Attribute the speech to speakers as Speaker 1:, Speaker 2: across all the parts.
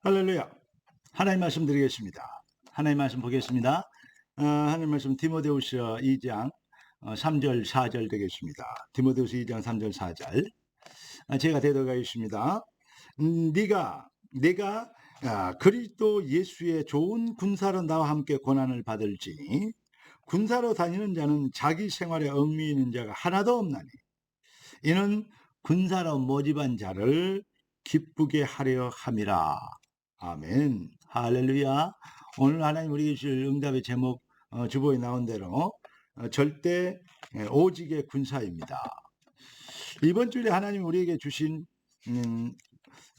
Speaker 1: 할렐루야. 하나님 말씀 드리겠습니다. 하나님 말씀 보겠습니다. 하나님 말씀 디모데후서 2장 3절 4절 되겠습니다. 디모데후서 2장 3절 4절. 제가 대독하겠습니다. 내가 그리스도 예수의 좋은 군사로 나와 함께 고난을 받을지니 군사로 다니는 자는 자기 생활에 얽매이는 있는 자가 하나도 없나니 이는 군사로 모집한 자를 기쁘게 하려 함이라. 아멘. 할렐루야. 오늘 하나님 우리에게 주실 응답의 제목 주보에 나온 대로 절대 오직의 군사입니다. 이번 주에 하나님 우리에게 주신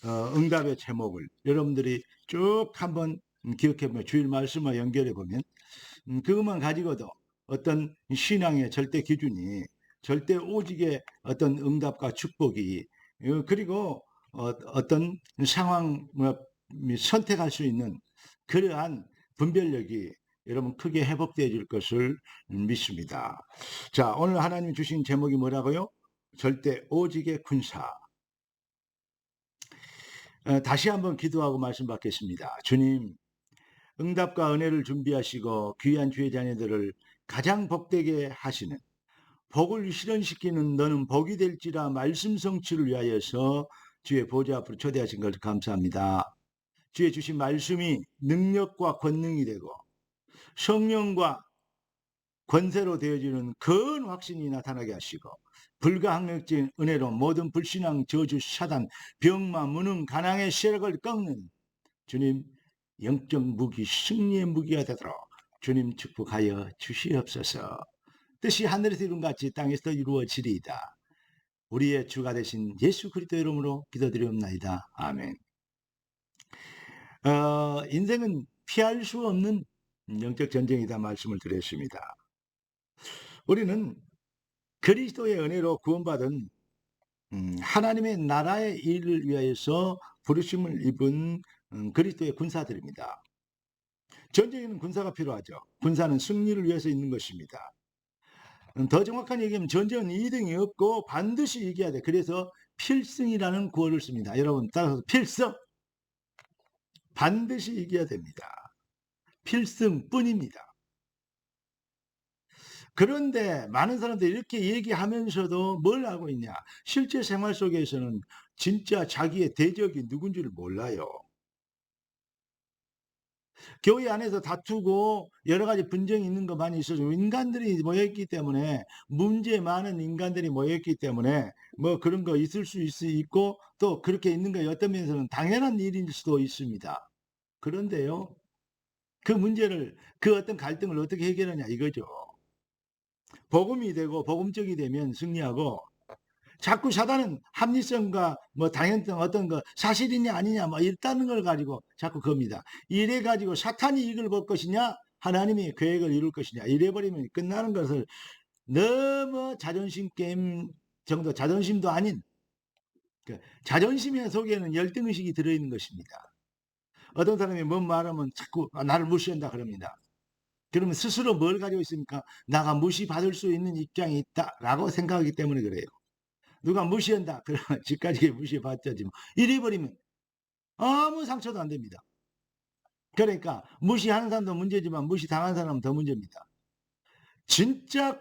Speaker 1: 응답의 제목을 여러분들이 쭉 한번 기억해 보면 주일 말씀과 연결해 보면 그것만 가지고도 어떤 신앙의 절대 기준이 절대 오직의 어떤 응답과 축복이 그리고 어떤 상황 선택할 수 있는 그러한 분별력이 여러분 크게 회복되어질 것을 믿습니다. 자, 오늘 하나님 주신 제목이 뭐라고요? 절대 오직의 군사. 다시 한번 기도하고 말씀 받겠습니다. 주님, 응답과 은혜를 준비하시고 귀한 주의 자녀들을 가장 복되게 하시는 복을 실현시키는 너는 복이 될지라 말씀 성취를 위하여서 주의 보좌 앞으로 초대하신 것을 감사합니다. 주의 주신 말씀이 능력과 권능이 되고 성령과 권세로 되어지는 큰 확신이 나타나게 하시고 불가항력적인 은혜로 모든 불신앙, 저주, 사단, 병마, 무능, 가난의 세력을 꺾는 주님 영적 무기, 승리의 무기가 되도록 주님 축복하여 주시옵소서. 뜻이 하늘에서 이룬 같이 땅에서 이루어지리이다. 우리의 주가 되신 예수 그리스도 이름으로 기도드리옵나이다. 아멘. 인생은 피할 수 없는 영적 전쟁이다 말씀을 드렸습니다. 우리는 그리스도의 은혜로 구원받은 하나님의 나라의 일을 위하여서 부르심을 입은 그리스도의 군사들입니다. 전쟁에는 군사가 필요하죠. 군사는 승리를 위해서 있는 것입니다. 더 정확한 얘기하면 전쟁은 2등이 없고 반드시 이겨야 돼. 그래서 필승이라는 구호를 씁니다. 여러분 따라서 필승! 반드시 이겨야 됩니다. 필승뿐입니다. 그런데 많은 사람들이 이렇게 얘기하면서도 뭘 하고 있냐? 실제 생활 속에서는 진짜 자기의 대적이 누군지를 몰라요. 교회 안에서 다투고 여러 가지 분쟁이 있는 거 많이 있어서 인간들이 모여있기 때문에 문제 많은 인간들이 모여있기 때문에 뭐 그런 거 있을 수 있고 또 그렇게 있는 거 어떤 면에서는 당연한 일일 수도 있습니다. 그런데요, 그 문제를 그 어떤 갈등을 어떻게 해결하냐 이거죠. 복음이 되고 복음적이 되면 승리하고 자꾸 사단은 합리성과 뭐 당연성 어떤 거 사실이냐 아니냐 뭐 있다는 걸 가지고 자꾸 겁니다. 이래 가지고 사탄이 이익을 볼 것이냐 하나님이 계획을 이룰 것이냐 이래 버리면 끝나는 것을 너무 자존심 게임 정도 자존심도 아닌 자존심의 속에는 열등의식이 들어있는 것입니다. 어떤 사람이 뭔 말하면 자꾸 나를 무시한다 그럽니다. 그러면 스스로 뭘 가지고 있습니까? 나가 무시받을 수 있는 입장이 있다라고 생각하기 때문에 그래요. 누가 무시한다. 그러면 지금까지 무시받자지 뭐. 이래 버리면 아무 상처도 안 됩니다. 그러니까 무시하는 사람도 문제지만 무시당한 사람은 더 문제입니다. 진짜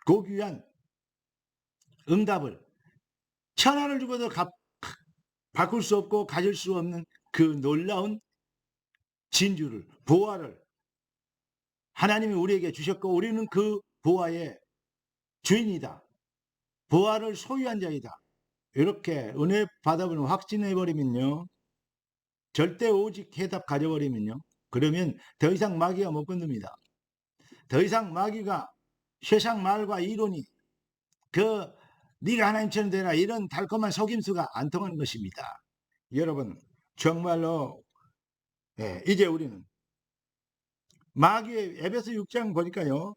Speaker 1: 고귀한 응답을 천하를 주고도 바꿀 수 없고 가질 수 없는 그 놀라운 진주를 보화를 하나님이 우리에게 주셨고 우리는 그 보화의 주인이다. 보화를 소유한 자이다. 이렇게 은혜 받아보면 확신해버리면요. 절대 오직 해답 가져버리면요. 그러면 더 이상 마귀가 못 건듭니다. 더 이상 마귀가 세상 말과 이론이 네가 하나님처럼 되라 이런 달콤한 속임수가 안 통하는 것입니다. 여러분 정말로 이제 우리는 마귀의 에베소 6장 보니까요.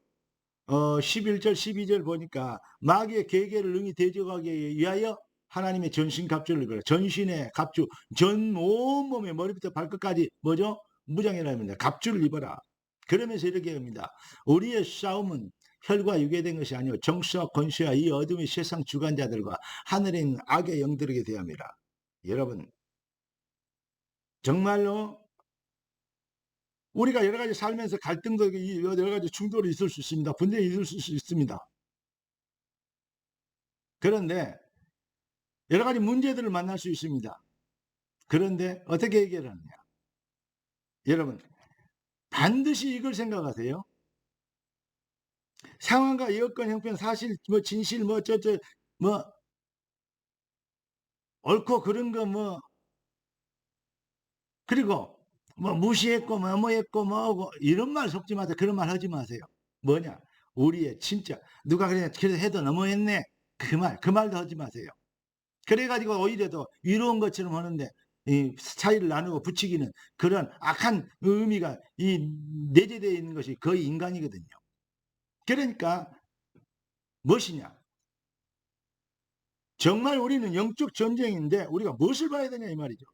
Speaker 1: 11절 12절 보니까 마귀의 계계를 능히 대적하기 위하여 하나님의 전신 갑주를 입어라. 전신의 갑주, 전 온몸에 머리부터 발끝까지 뭐죠? 무장이라 합니다. 갑주를 입어라. 그러면서 이렇게 합니다. 우리의 싸움은 혈과 육에 된 것이 아니요 정수와 권세와 이 어둠의 세상 주관자들과 하늘에 있는 악의 영들에게 대함이라. 여러분 정말로 우리가 여러 가지 살면서 갈등도 여러 가지 충돌이 있을 수 있습니다. 분쟁이 있을 수 있습니다. 그런데 여러 가지 문제들을 만날 수 있습니다. 그런데 어떻게 해결하느냐? 여러분, 반드시 이걸 생각하세요. 상황과 여건, 형편, 사실, 진실, 옳고 그른 거, 그리고 무시했고, 했고, 뭐고, 이런 말 섞지 마세요. 그런 말 하지 마세요. 뭐냐? 우리의 진짜, 누가 그래도 해도 너무했네. 그 말도 하지 마세요. 그래가지고 오히려 더 위로운 것처럼 하는데, 이 차이를 나누고 붙이기는 그런 악한 의미가 내재되어 있는 것이 거의 인간이거든요. 그러니까 무엇이냐? 정말 우리는 영적 전쟁인데 우리가 무엇을 봐야 되냐 이 말이죠.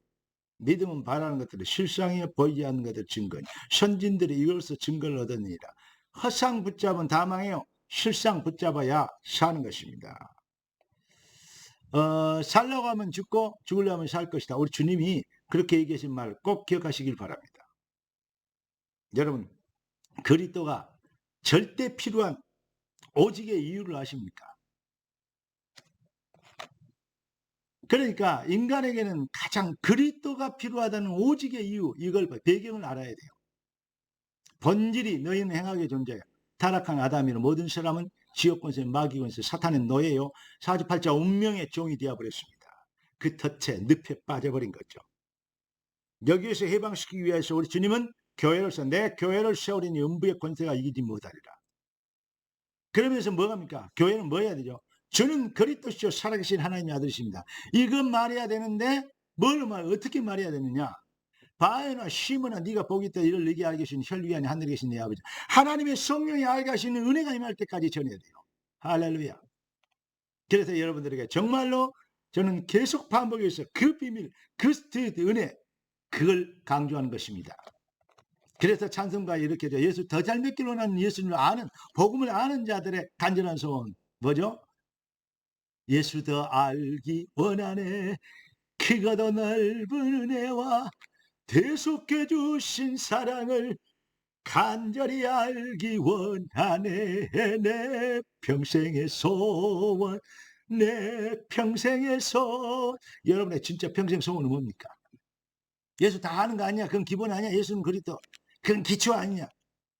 Speaker 1: 믿음은 바라는 것들을 실상에 보이지 않는 것들 증거니 선진들이 이것으로 증거를 얻었느니라. 허상 붙잡은 다 망해요. 실상 붙잡아야 사는 것입니다. 살려고 하면 죽고 죽으려면 살 것이다. 우리 주님이 그렇게 얘기하신 말 꼭 기억하시길 바랍니다. 여러분, 그리스도가 절대 필요한 오직의 이유를 아십니까? 그러니까 인간에게는 가장 그리스도가 필요하다는 오직의 이유, 이걸 배경을 알아야 돼요. 본질이 너희는 행하게 존재해. 타락한 아담이나 모든 사람은 지옥 권세, 마귀 권세, 사탄의 노예요. 사주팔자 운명의 종이 되어버렸습니다. 그 덫에 늪에 빠져버린 거죠. 여기에서 해방시키기 위해서 우리 주님은 교회로서 내 교회를 세우리니 음부의 권세가 이기지 못하리라. 그러면서 뭐합니까? 교회는 뭐 해야 되죠? 저는 그리스도시요 살아계신 하나님의 아들이십니다. 이건 말해야 되는데 어떻게 말해야 되느냐? 바에나 시므나 네가 복이 있다 이를 네게 알게 하시는 혈육이 아닌 하늘에 계신 내 아버지. 하나님의 성령이 알게 하시는 은혜가 임할 때까지 전해야 돼요. 할렐루야. 그래서 여러분들에게 정말로 저는 계속 반복해서 그 비밀, 그 은혜, 그걸 강조하는 것입니다. 그래서 찬송가에 이렇게 예수 더 잘 믿기를 원하는 예수님을 아는 복음을 아는 자들의 간절한 소원 뭐죠? 예수 더 알기 원하네. 그가 더 넓은 은혜와 대속해 주신 사랑을 간절히 알기 원하네. 내 평생의 소원, 내 평생의 소원. 여러분의 진짜 평생 소원은 뭡니까? 예수 다 아는 거 아니야? 그건 기본 아니야? 예수는 그리스도. 그건 기초 아니냐?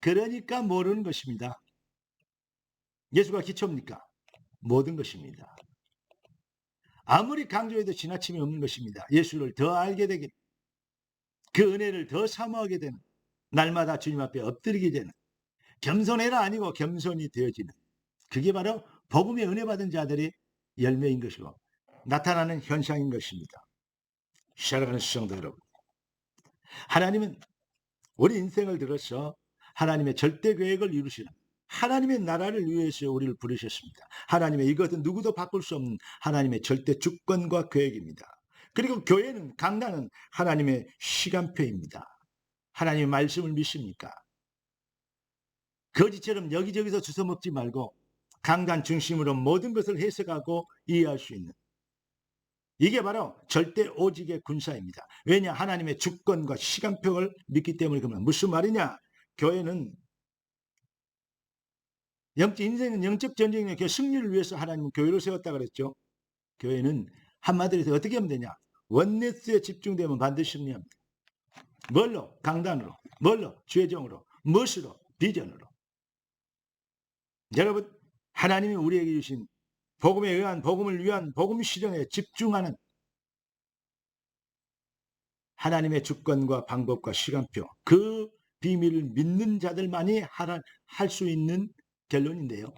Speaker 1: 그러니까 모르는 것입니다. 예수가 기초입니까? 모든 것입니다. 아무리 강조해도 지나침이 없는 것입니다. 예수를 더 알게 되길, 그 은혜를 더 사모하게 되는, 날마다 주님 앞에 엎드리게 되는, 겸손해라 아니고 겸손이 되어지는, 그게 바로 복음의 은혜 받은 자들의 열매인 것이고 나타나는 현상인 것입니다. 사랑하는 시청자 여러분, 하나님은 우리 인생을 들어서 하나님의 절대 계획을 이루시는 하나님의 나라를 위해서 우리를 부르셨습니다. 하나님의 이것은 누구도 바꿀 수 없는 하나님의 절대 주권과 계획입니다. 그리고 교회는 강단은 하나님의 시간표입니다. 하나님의 말씀을 믿습니까? 거지처럼 여기저기서 주워 먹지 말고 강단 중심으로 모든 것을 해석하고 이해할 수 있는, 이게 바로 절대 오직의 군사입니다. 왜냐? 하나님의 주권과 시간표를 믿기 때문에. 그러면 무슨 말이냐? 교회는 인생은 영적 전쟁이며 그 승리를 위해서 하나님은 교회를 세웠다 그랬죠. 교회는 한마디로 해서 어떻게 하면 되냐? 원네스에 집중되면 반드시 승리합니다. 뭘로? 강단으로. 뭘로? 죄정으로. 무엇으로? 비전으로. 여러분, 하나님이 우리에게 주신 복음에 의한, 복음을 위한 복음 실현에 집중하는 하나님의 주권과 방법과 시간표, 그 비밀을 믿는 자들만이 할 수 있는 결론인데요.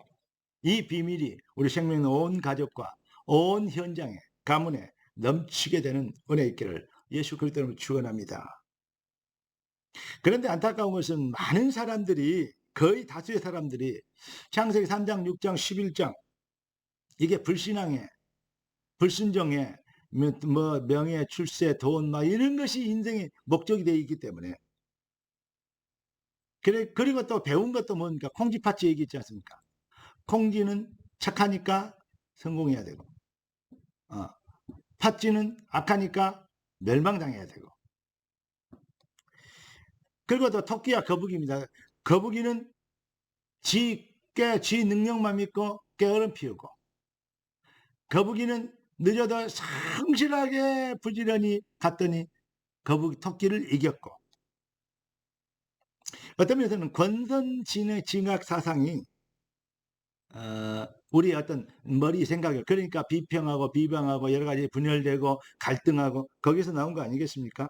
Speaker 1: 이 비밀이 우리 생명의 온 가족과 온 현장에, 가문에 넘치게 되는 은혜 있기를 예수 그리스도로 축원합니다. 그런데 안타까운 것은 많은 사람들이, 거의 다수의 사람들이 창세기 3장, 6장, 11장 이게 불신앙에, 불순종에, 명예, 출세, 돈, 이런 것이 인생의 목적이 되어 있기 때문에. 그리고 또 배운 것도 뭡니까? 콩쥐팥쥐 얘기 있지 않습니까? 콩쥐는 착하니까 성공해야 되고, 팥쥐는 악하니까 멸망당해야 되고. 그리고 또 토끼와 거북이입니다. 거북이는 지 능력만 믿고 게으름 피우고, 거북이는 늦어도 성실하게 부지런히 갔더니 토끼를 이겼고, 어떤 면에서는 권선징악 사상이 우리 어떤 머리 생각을, 그러니까 비평하고 비방하고 여러 가지 분열되고 갈등하고 거기서 나온 거 아니겠습니까?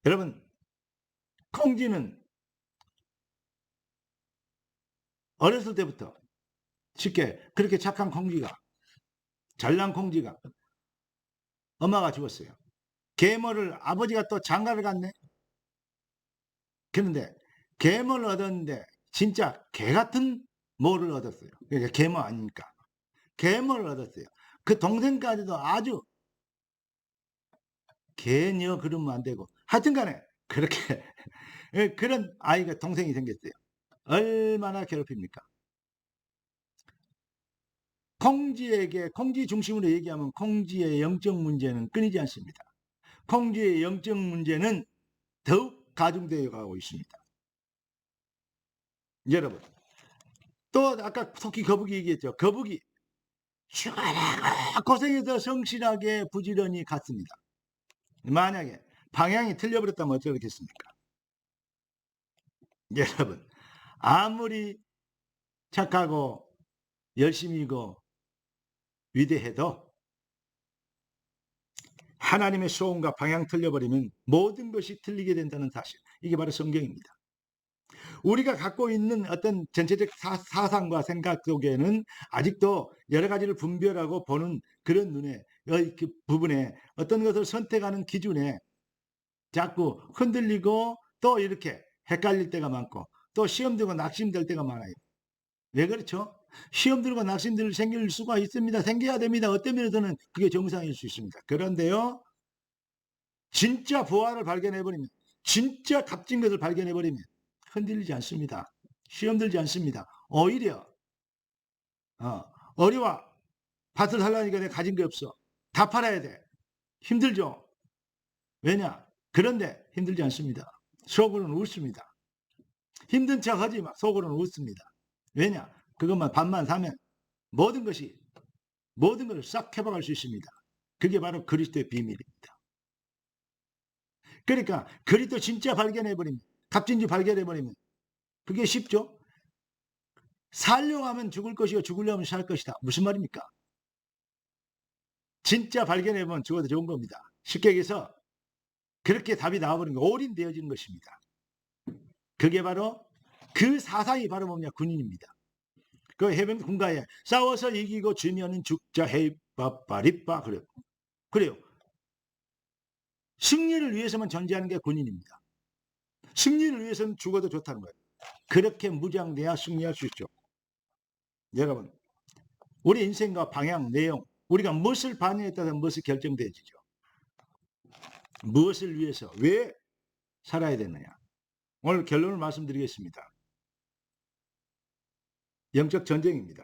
Speaker 1: 여러분, 콩쥐는 어렸을 때부터 쉽게, 그렇게 착한 콩쥐가, 잘난 콩쥐가 엄마가 죽었어요. 계모를, 아버지가 또 장가를 갔네. 그런데 계모를 얻었는데 진짜 개 같은 모를 얻었어요. 그러니까 계모 아닙니까? 계모를 얻었어요. 그 동생까지도 아주, 개녀 그러면 안 되고, 하여튼 간에 그렇게 그런 아이가, 동생이 생겼어요. 얼마나 괴롭힙니까? 콩쥐 중심으로 얘기하면 콩쥐의 영적 문제는 끊이지 않습니다. 콩쥐의 영적 문제는 더욱 가중되어 가고 있습니다. 여러분, 또 아까 토끼 거북이 얘기했죠. 거북이 고생해서 성실하게 부지런히 갔습니다. 만약에 방향이 틀려버렸다면 어쩌겠습니까? 여러분, 아무리 착하고 열심히고 위대해도 하나님의 소원과 방향 틀려버리면 모든 것이 틀리게 된다는 사실, 이게 바로 성경입니다. 우리가 갖고 있는 어떤 전체적 사상과 생각 속에는 아직도 여러 가지를 분별하고 보는 그런 눈에, 그 부분에, 어떤 것을 선택하는 기준에 자꾸 흔들리고 또 이렇게 헷갈릴 때가 많고, 또 시험 들고 낙심될 때가 많아요. 왜 그렇죠? 시험 들고 낙심들 생길 수가 있습니다. 생겨야 됩니다. 어떤 면에서는 그게 정상일 수 있습니다. 그런데요, 진짜 부활을 발견해버리면, 진짜 값진 것을 발견해버리면 흔들리지 않습니다. 시험 들지 않습니다. 오히려 어려워. 밭을 하려니까 내가 가진 게 없어. 다 팔아야 돼. 힘들죠? 왜냐? 그런데 힘들지 않습니다. 속으로는 웃습니다. 힘든 척 하지 마. 속으로는 웃습니다. 왜냐? 그것만 밥만 사면 모든 것을 싹 해박할 수 있습니다. 그게 바로 그리스도의 비밀입니다. 그러니까 그리스도 진짜 발견해버리면, 값진지 발견해버리면 그게 쉽죠? 살려고 하면 죽을 것이고 죽으려면 살 것이다. 무슨 말입니까? 진짜 발견해보면 죽어도 좋은 겁니다. 쉽게 얘기해서 그렇게 답이 나와버린 거, 올인되어지는 것입니다. 그게 바로, 그 사상이 바로 뭐냐? 군인입니다. 그 해변 군가에 싸워서 이기고 지면은 죽자 헤이빠빠리빠 그래요. 승리를 위해서만 존재하는 게 군인입니다. 승리를 위해서는 죽어도 좋다는 거예요. 그렇게 무장돼야 승리할 수 있죠. 여러분, 우리 인생과 방향, 내용, 우리가 무엇을 반영에 따라 무엇이 결정되어지죠. 무엇을 위해서, 왜 살아야 되느냐. 오늘 결론을 말씀드리겠습니다. 영적 전쟁입니다.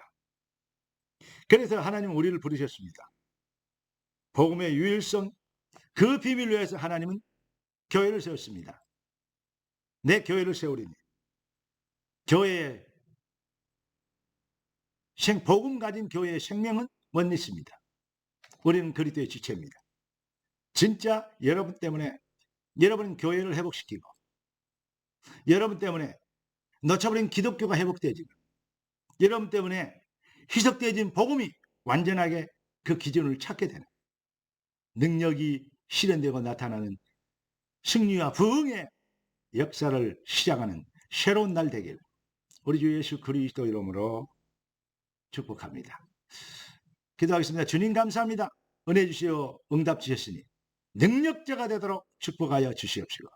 Speaker 1: 그래서 하나님은 우리를 부르셨습니다. 복음의 유일성, 그 비밀로 해서 하나님은 교회를 세웠습니다. 내 교회를 세우리니, 교회의 복음 가진 교회의 생명은 원리스입니다. 우리는 그리스도의 지체입니다. 진짜 여러분 때문에, 여러분은 교회를 회복시키고, 여러분 때문에 놓쳐버린 기독교가 회복되어지고, 여러분 때문에 희석되어진 복음이 완전하게 그 기준을 찾게 되는, 능력이 실현되고 나타나는 승리와 부흥의 역사를 시작하는 새로운 날 되길 우리 주 예수 그리스도 이름으로 축복합니다. 기도하겠습니다. 주님 감사합니다. 은혜 주시어 응답 주셨으니 능력자가 되도록 축복하여 주시옵시고,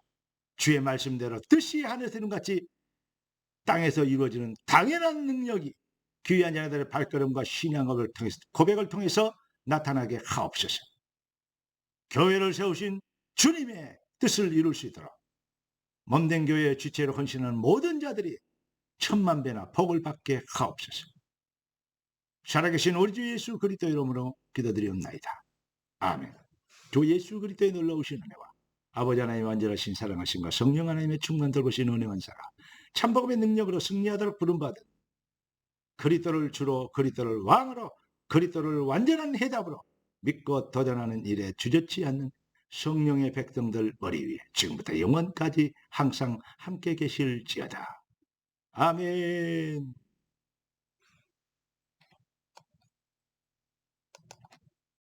Speaker 1: 주의 말씀대로 뜻이 하늘에서 이룬 같이 땅에서 이루어지는 당연한 능력이 귀한 자녀들의 발걸음과 신앙을 통해서, 고백을 통해서 나타나게 하옵소서. 교회를 세우신 주님의 뜻을 이룰 수 있도록 몸된 교회의 주체로 헌신하는 모든 자들이 천만 배나 복을 받게 하옵소서. 살아계신 우리 주 예수 그리스도 이름으로 기도드리옵나이다. 아멘. 주 예수 그리스도의 놀라우신 은혜와 아버지 하나님의 완전하신 사랑하심과 성령 하나님의 충만 돌보신 은혜한 사랑, 참복음의 능력으로 승리하도록 부름받은 그리스도를 주로, 그리스도를 왕으로, 그리스도를 완전한 해답으로 믿고 도전하는 일에 주저치 않는 성령의 백성들 머리 위에 지금부터 영원까지 항상 함께 계실지어다. 아멘.